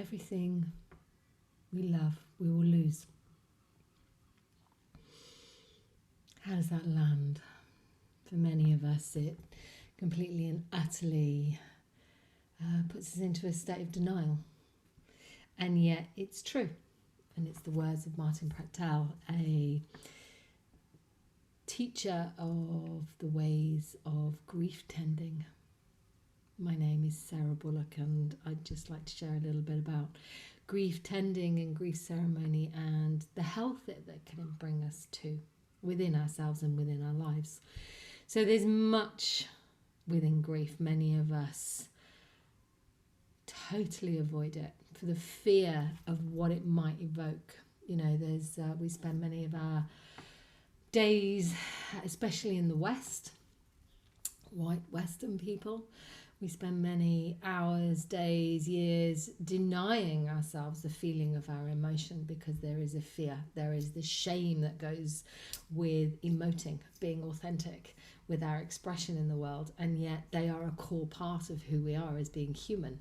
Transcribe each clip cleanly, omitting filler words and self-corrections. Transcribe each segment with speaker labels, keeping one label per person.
Speaker 1: everything we love, we will lose. How does that land? For many of us, it completely and utterly puts us into a state of denial. And yet it's true. And it's the words of Martin Prechtel, a teacher of the ways of grief tending. My name is Sarah Bullock, and I'd just like to share a little bit about grief tending and grief ceremony and the health that can bring us to within ourselves and within our lives. So there's much within grief. Many of us totally avoid it for the fear of what it might evoke. You know, there's we spend many of our days, especially in the West, white Western people, we spend many hours, days, years denying ourselves the feeling of our emotion because there is a fear. There is the shame that goes with emoting, being authentic with our expression in the world, and yet they are a core part of who we are as being human.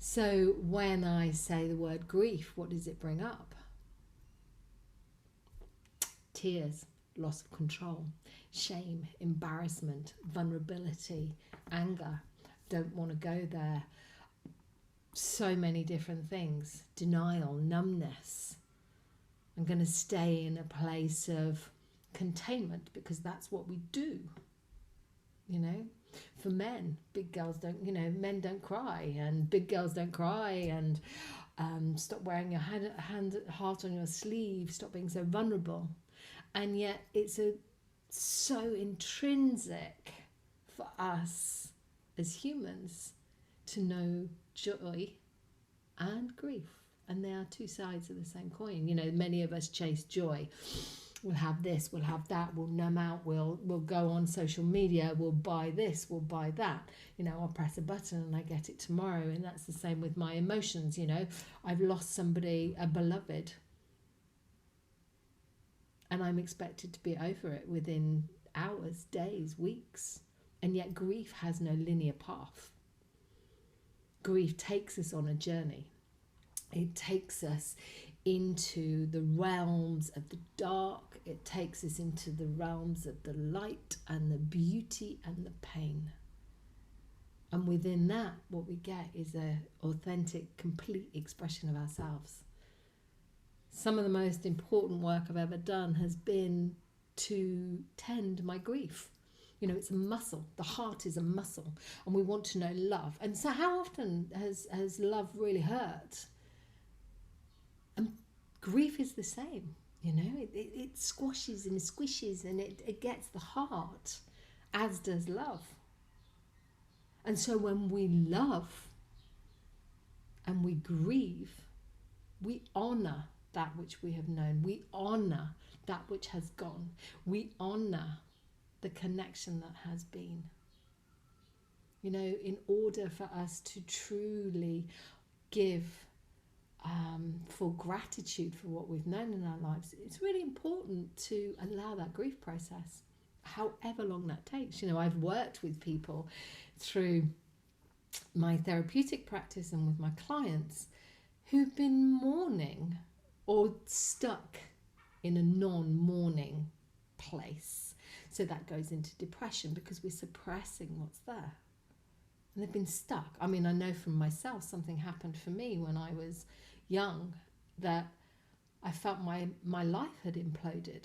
Speaker 1: So when I say the word grief, what does it bring up? Tears, loss of control, shame, embarrassment, vulnerability, anger. Don't want to go there. So many different things. Denial, numbness. I'm going to stay in a place of containment because that's what we do. You know, for men, big girls don't, men don't cry, and big girls don't cry, and stop wearing your heart on your sleeve, stop being so vulnerable. And yet it's so intrinsic for us as humans to know joy and grief, and they are two sides of the same coin. You know, many of us chase joy. We'll have this, we'll have that, we'll numb out, we'll go on social media, we'll buy this, we'll buy that. You know, I'll press a button and I get it tomorrow. And that's the same with my emotions. You know, I've lost somebody, a beloved, and I'm expected to be over it within hours, days, weeks. And yet grief has no linear path. Grief takes us on a journey. It takes us into the realms of the dark. It takes us into the realms of the light and the beauty and the pain. And within that, what we get is an authentic, complete expression of ourselves. Some of the most important work I've ever done has been to tend my grief. You know, it's a muscle. The heart is a muscle, and we want to know love. And so how often has love really hurt? And grief is the same. You know, it squashes and squishes, and it gets the heart, as does love. And so when we love and we grieve, we honour that which we have known. We honour that which has gone. We honour the connection that has been. You know, in order for us to truly give for gratitude for what we've known in our lives, it's really important to allow that grief process, however long that takes. You know, I've worked with people through my therapeutic practice and with my clients who've been mourning or stuck in a non-mourning place. So that goes into depression because we're suppressing what's there. And they've been stuck. I mean, I know from myself, something happened for me when I was young that I felt my life had imploded.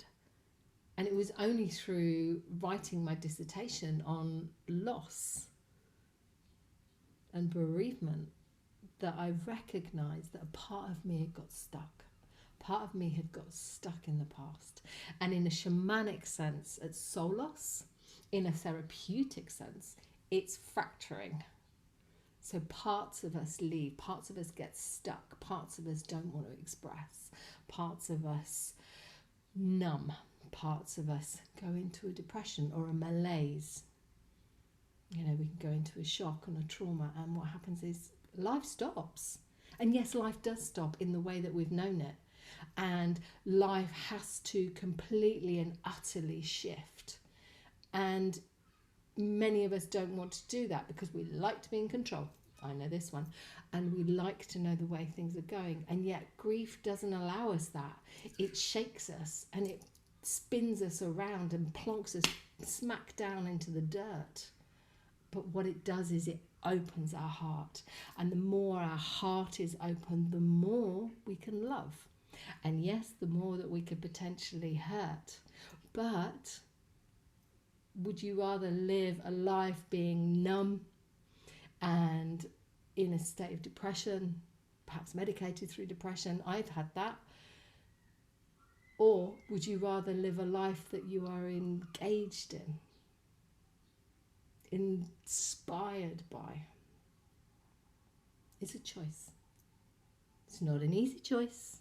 Speaker 1: And it was only through writing my dissertation on loss and bereavement that I recognised that a part of me had got stuck. Part of me had got stuck in the past. And in a shamanic sense, it's soul loss. In a therapeutic sense, it's fracturing. So parts of us leave, parts of us get stuck, parts of us don't want to express, parts of us numb, parts of us go into a depression or a malaise. You know, we can go into a shock and a trauma, and what happens is life stops. And yes, life does stop in the way that we've known it. And life has to completely and utterly shift. And many of us don't want to do that because we like to be in control. I know this one. And we like to know the way things are going. And yet grief doesn't allow us that. It shakes us and it spins us around and plonks us smack down into the dirt. But what it does is it opens our heart. And the more our heart is open, the more we can love. And yes, the more that we could potentially hurt. But would you rather live a life being numb and in a state of depression, perhaps medicated through depression? I've had that. Or would you rather live a life that you are engaged in, inspired by? It's a choice. It's not an easy choice,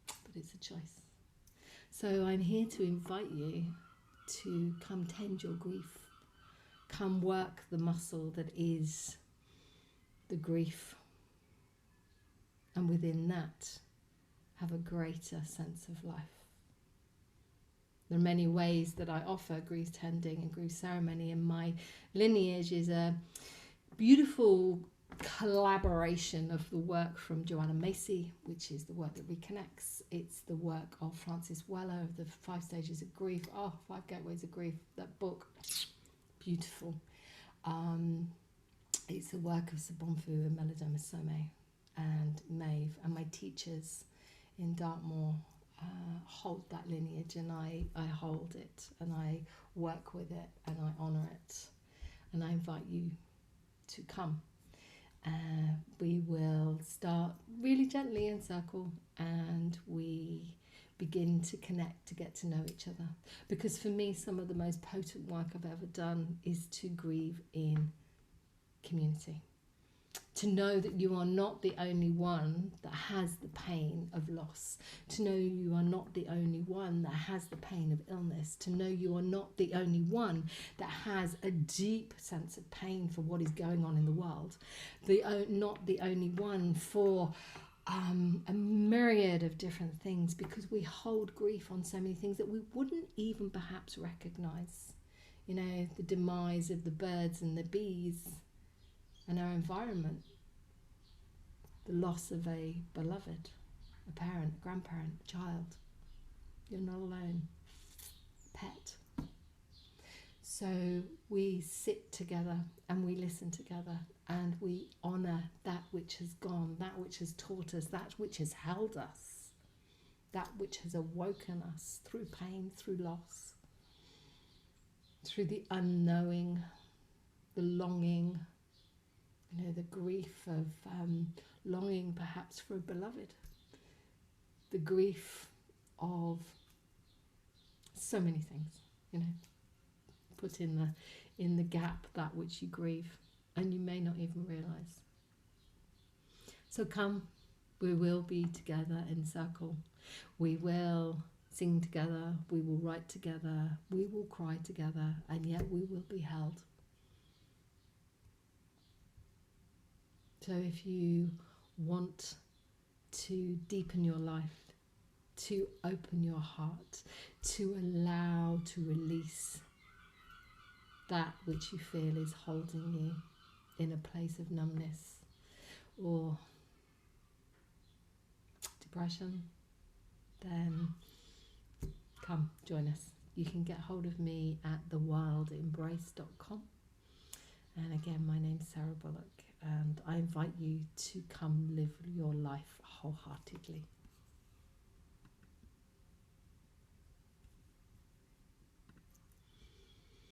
Speaker 1: but it's a choice. So I'm here to invite you to come tend your grief. Come work the muscle that is the grief. And within that, have a greater sense of life. There are many ways that I offer grief tending and grief ceremony, and my lineage is a beautiful collaboration of the work from Joanna Macy, which is the work that reconnects. It's the work of Francis Weller of the 5 Stages of Grief. Oh, 5 Gateways of Grief, that book, beautiful. It's the work of Sabonfu and Melodoma Some and Maeve, and my teachers in Dartmoor hold that lineage, and I hold it and I work with it and I honour it, and I invite you to come. We will start really gently in circle, and we begin to connect, to get to know each other, because for me some of the most potent work I've ever done is to grieve in community. To know that you are not the only one that has the pain of loss. To know you are not the only one that has the pain of illness. To know you are not the only one that has a deep sense of pain for what is going on in the world. Not the only one for a myriad of different things, because we hold grief on so many things that we wouldn't even perhaps recognise. You know, the demise of the birds and the bees and our environment, the loss of a beloved, a parent, a grandparent, a child. You're not alone. Pet. So we sit together and we listen together and we honour that which has gone, that which has taught us, that which has held us, that which has awoken us through pain, through loss, through the unknowing, the longing, you know, the grief of longing perhaps for a beloved, the grief of so many things, you know. Put in the gap that which you grieve, and you may not even realise. So come, we will be together in circle. We will sing together, we will write together, we will cry together, and yet we will be held. So if you want to deepen your life, to open your heart, to allow, to release that which you feel is holding you in a place of numbness or depression, then come join us. You can get hold of me at thewildembrace.com. And again, my name's Sarah Bullock, and I invite you to come live your life wholeheartedly.